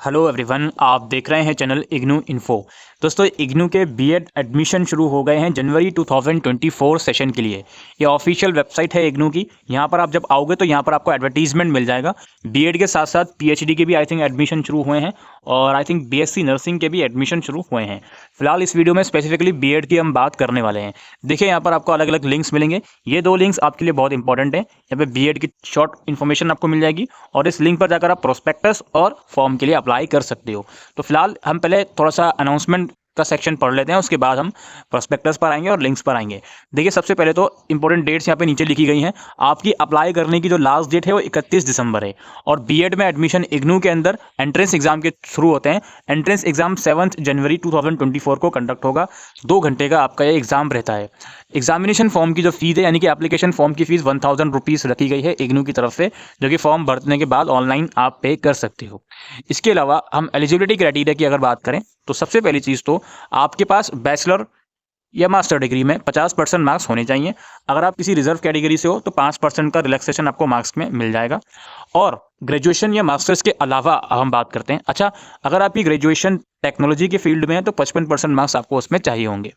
Hello everyone, आप देख रहे हैं चैनल इग्नू इन्फो। दोस्तों, इग्नू के बीएड एडमिशन शुरू हो गए हैं जनवरी 2024 सेशन के लिए। ये ऑफिशियल वेबसाइट है इग्नू की। यहाँ पर आप जब आओगे तो यहाँ पर आपको एडवर्टीजमेंट मिल जाएगा। बीएड के साथ साथ पीएचडी के भी आई थिंक एडमिशन शुरू हुए हैं और आई थिंक बीएससी नर्सिंग के भी एडमिशन शुरू हुए हैं। फिलहाल इस वीडियो में स्पेसिफिकली बीएड की हम बात करने वाले हैं। देखिए, यहाँ पर आपको अलग अलग लिंक्स मिलेंगे। ये दो लिंक्स आपके लिए बहुत इंपॉर्टेंट है। यहाँ पे बीएड की शॉर्ट इन्फॉर्मेशन आपको मिल जाएगी और इस लिंक पर जाकर आप प्रोस्पेक्टस और फॉर्म के लिए अप्लाई कर सकते हो। तो फिलहाल हम पहले थोड़ा सा अनाउंसमेंट का सेक्शन पढ़ लेते हैं, उसके बाद हम प्रोस्पेक्टस पर आएंगे और लिंक्स पर आएंगे। देखिए, सबसे पहले तो इंपॉर्टेंट डेट्स यहाँ पे नीचे लिखी गई हैं। आपकी अप्लाई करने की जो लास्ट डेट है वो 31 दिसंबर है और बीएड में एडमिशन इग्नू के अंदर एंट्रेंस एग्जाम के थ्रू होते हैं। एंट्रेंस एग्जाम 7 जनवरी 2024 को कंडक्ट होगा। 2 घंटे का आपका ये एग्जाम रहता है। एग्जामिनेशन फॉर्म की जो फीस है, यानी कि एप्लीकेशन फॉर्म की फीस 1000 रुपीज़ रखी गई है इग्नू की तरफ से, जो कि फॉर्म भरने के बाद ऑनलाइन आप पे कर सकते हो। इसके अलावा हम एलिजिबिलिटी क्राइटेरिया की अगर बात करें तो सबसे पहली चीज़ तो आपके पास बैचलर या मास्टर डिग्री में 50% मार्क्स होने चाहिए। अगर आप किसी रिजर्व कैटेगरी से हो तो 5% का रिलैक्सेशन आपको मार्क्स में मिल जाएगा। और ग्रेजुएशन या मास्टर्स के अलावा हम बात करते हैं, अच्छा, अगर आपकी ग्रेजुएशन टेक्नोलॉजी के फील्ड में है तो 55% मार्क्स आपको उसमें चाहिए होंगे।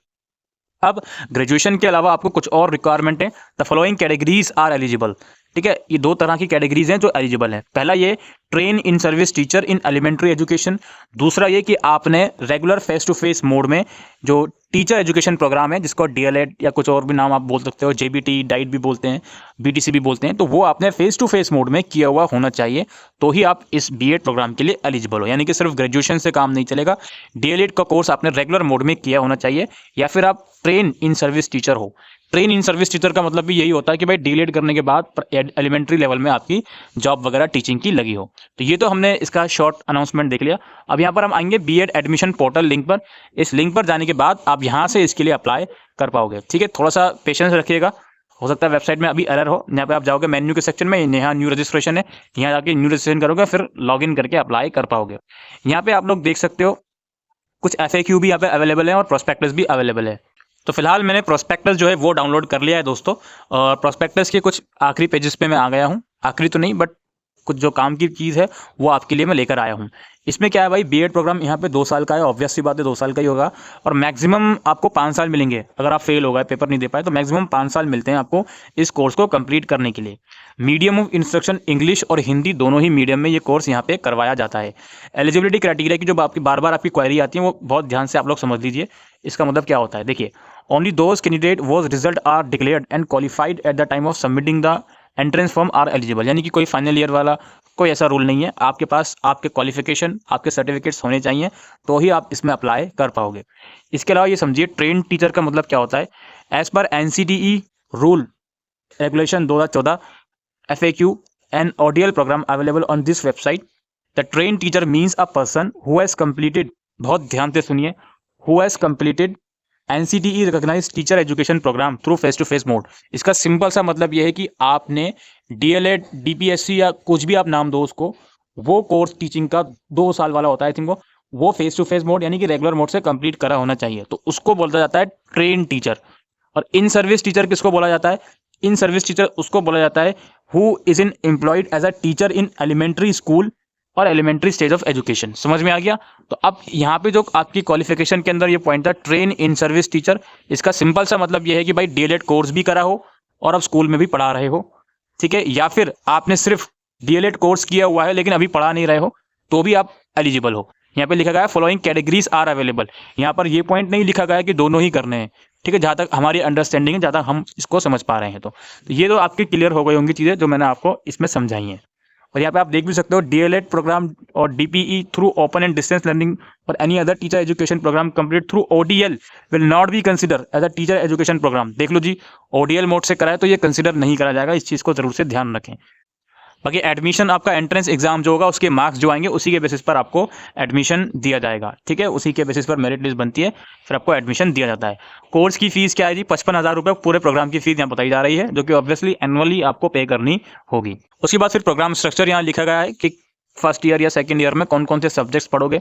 अब ग्रेजुएशन के अलावा आपको कुछ और रिक्वायरमेंट है। The following categories are eligible. ठीक है, ये 2 तरह की कैटेगरीज हैं जो एलिजिबल है। पहला ये train in service teacher in elementary education. दूसरा ये कि आपने regular face to face mode में जो टीचर एजुकेशन प्रोग्राम है, जिसको डीएलएड या कुछ और भी नाम आप बोल सकते हो, जेबीटी, डाइट भी बोलते हैं, बीटीसी भी बोलते हैं, तो वो आपने फेस टू फेस मोड में किया हुआ होना चाहिए, तो ही आप इस बीएड प्रोग्राम के लिए एलिजिबल हो। यानी कि सिर्फ ग्रेजुएशन से काम नहीं चलेगा, डीएलएड का कोर्स आपने रेगुलर मोड में किया होना चाहिए, या फिर आप ट्रेन इन सर्विस टीचर हो। ट्रेन इन सर्विस टीचर का मतलब भी यही होता है कि भाई डीएलएड करने के बाद एलिमेंट्री लेवल में आपकी जॉब वगैरह टीचिंग की लगी हो। तो ये तो हमने इसका शॉर्ट अनाउंसमेंट देख लिया। अब यहाँ पर हम आएंगे बीएड एडमिशन पोर्टल लिंक पर। इस लिंक पर जाने के बाद आप यहाँ से इसके लिए अप्लाई कर पाओगे। ठीक है, थोड़ा सा पेशेंस रखिएगा, हो सकता है वेबसाइट में अभी एरर हो। यहाँ पे आप जाओगे मेन्यू के सेक्शन में, यहाँ न्यू रजिस्ट्रेशन है, यहाँ जाके न्यू रजिस्ट्रेशन करोगे, फिर लॉगिन करके अप्लाई कर पाओगे। यहाँ पे आप लोग देख सकते हो कुछ FAQ भी यहाँ पे अवेलेबल है और प्रोस्पेक्टस भी अवेलेबल है। तो फिलहाल मैंने प्रोस्पेक्टस जो है वो डाउनलोड कर लिया है दोस्तों, और प्रोस्पेक्टस के कुछ आखिरी पेजेस पे मैं आ गया हूँ। आखिरी तो नहीं, बट कुछ जो काम की चीज़ है वो आपके लिए मैं लेकर आया हूँ। इसमें क्या है भाई, बीएड प्रोग्राम यहाँ पे 2 साल का है, ऑब्वियस सी बात है 2 साल का ही होगा, और मैक्सिमम आपको 5 साल मिलेंगे। अगर आप फेल हो गए, पेपर नहीं दे पाए, तो मैक्सिमम 5 साल मिलते हैं आपको इस कोर्स को कंप्लीट करने के लिए। मीडियम ऑफ इंस्ट्रक्शन इंग्लिश और हिंदी दोनों ही मीडियम में ये कोर्स यहाँ पे करवाया जाता है। एलिजिबिलिटी क्राइटेरिया की जो आपकी बार बार आपकी क्वेरी आती है वो बहुत ध्यान से आप लोग समझ लीजिए। इसका मतलब क्या होता है, देखिए, only those candidate was result are declared and qualified at the time of submitting the entrance form are eligible. यानी कि कोई फाइनल ईयर वाला कोई ऐसा रूल नहीं है। आपके पास आपके क्वालिफिकेशन, आपके सर्टिफिकेट्स होने चाहिए, तो ही आप इसमें अप्लाई कर पाओगे। इसके अलावा ये समझिए, ट्रेन टीचर का मतलब क्या होता है। एज पर NCTE rule regulation 2014 FAQ and ODL programme available on this website, the train teacher means a person who has completed, बहुत ध्यान से सुनिए, who has completed NCTE recognised teacher education programme through face to face mode. इसका simple सा मतलब यह है कि आपने डीएलएड, DPSC या कुछ भी आप नाम दो उसको, वो कोर्स टीचिंग का 2 साल वाला होता है आई थिंक, वो फेस टू फेस मोड यानी कि रेगुलर मोड से कंप्लीट करा होना चाहिए, तो उसको बोला जाता है ट्रेन टीचर। और इन सर्विस टीचर किसको बोला जाता है, इन सर्विस टीचर उसको बोला जाता है who is in employed as a teacher in elementary school और एलिमेंट्री स्टेज ऑफ एजुकेशन। समझ में आ गया। तो अब यहाँ पे जो आपकी क्वालिफिकेशन के अंदर ये पॉइंट था ट्रेन इन सर्विस टीचर, इसका सिंपल सा मतलब ये है कि भाई डीएलएड कोर्स भी करा हो और अब स्कूल में भी पढ़ा रहे हो, ठीक है, या फिर आपने सिर्फ डीएलएड कोर्स किया हुआ है लेकिन अभी पढ़ा नहीं रहे हो, तो भी आप एलिजिबल हो। यहाँ पे लिखा गया है फॉलोइंग कैटेगरीज आर अवेलेबल। यहाँ पर ये पॉइंट नहीं लिखा गया है कि दोनों ही करने हैं, ठीक है, जहाँ तक हमारी अंडरस्टैंडिंग है, जहाँ तक हम इसको समझ पा रहे हैं। तो ये तो आपकी क्लियर हो गई होंगी चीज़ें जो मैंने आपको इसमें समझाई हैं। और यहाँ पे आप देख भी सकते हो, डीएलएड प्रोग्राम और DPE through open and distance learning और any other teacher education programme complete through ODL will not be consider as a teacher education programme. देख लो जी, ODL मोड से कराए तो ये कंसिडर नहीं करा जाएगा, इस चीज़ को जरूर से ध्यान रखें। बाकी एडमिशन आपका एंट्रेंस एग्जाम जो होगा उसके मार्क्स जो आएंगे उसी के बेसिस पर आपको एडमिशन दिया जाएगा, ठीक है, उसी के बेसिस पर मेरिट लिस्ट बनती है, फिर आपको एडमिशन दिया जाता है। कोर्स की फीस क्या है जी, 55,000 रुपये पूरे प्रोग्राम की फीस यहाँ बताई जा रही है, जो कि ऑब्वियसली एनुअली आपको पे करनी होगी। उसके बाद फिर प्रोग्राम स्ट्रक्चर यहाँ लिखा गया है कि फर्स्ट ईयर या सेकंड ईयर में कौन कौन से सब्जेक्ट्स पढ़ोगे,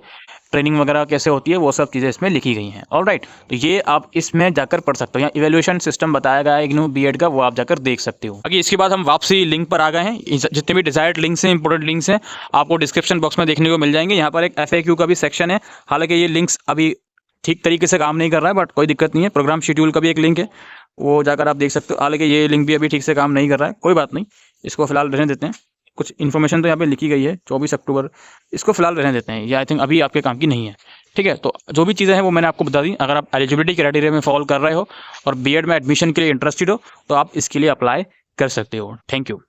ट्रेनिंग वगैरह कैसे होती है, वो सब चीज़ें इसमें लिखी गई हैं। ऑलराइट, तो ये आप इसमें जाकर पढ़ सकते हो। यहाँ इवैल्यूएशन सिस्टम बताया गया है इग्नू बीएड का, वो आप जाकर देख सकते हो। बाकी इसके बाद हम वापसी लिंक पर आ गए हैं। जितने भी डिजायर्ड लिंक्स हैं, इंपॉर्टेंट लिंक्स हैं, आपको डिस्क्रिप्शन बॉक्स में देखने को मिल जाएंगे। यहाँ पर एक FAQ का भी सेक्शन है। हालांकि ये लिंक्स अभी ठीक तरीके से काम नहीं कर रहा है, बट कोई दिक्कत नहीं है। प्रोग्राम शेड्यूल का भी एक लिंक है, वो जाकर आप देख सकते हो। हालांकि ये लिंक भी अभी ठीक से काम नहीं कर रहा है, कोई बात नहीं, इसको फिलहाल रहने देते हैं। कुछ इन्फॉर्मेशन तो यहाँ पे लिखी गई है 24 अक्टूबर, इसको फिलहाल रहने देते हैं, ये आई थिंक अभी आपके काम की नहीं है। ठीक है, तो जो भी चीज़ें हैं वो मैंने आपको बता दी। अगर आप एलिजिबिलिटी क्राइटेरिया में फॉलो कर रहे हो और बीएड में एडमिशन के लिए इंटरेस्टेड हो तो आप इसके लिए अप्लाई कर सकते हो। Thank you.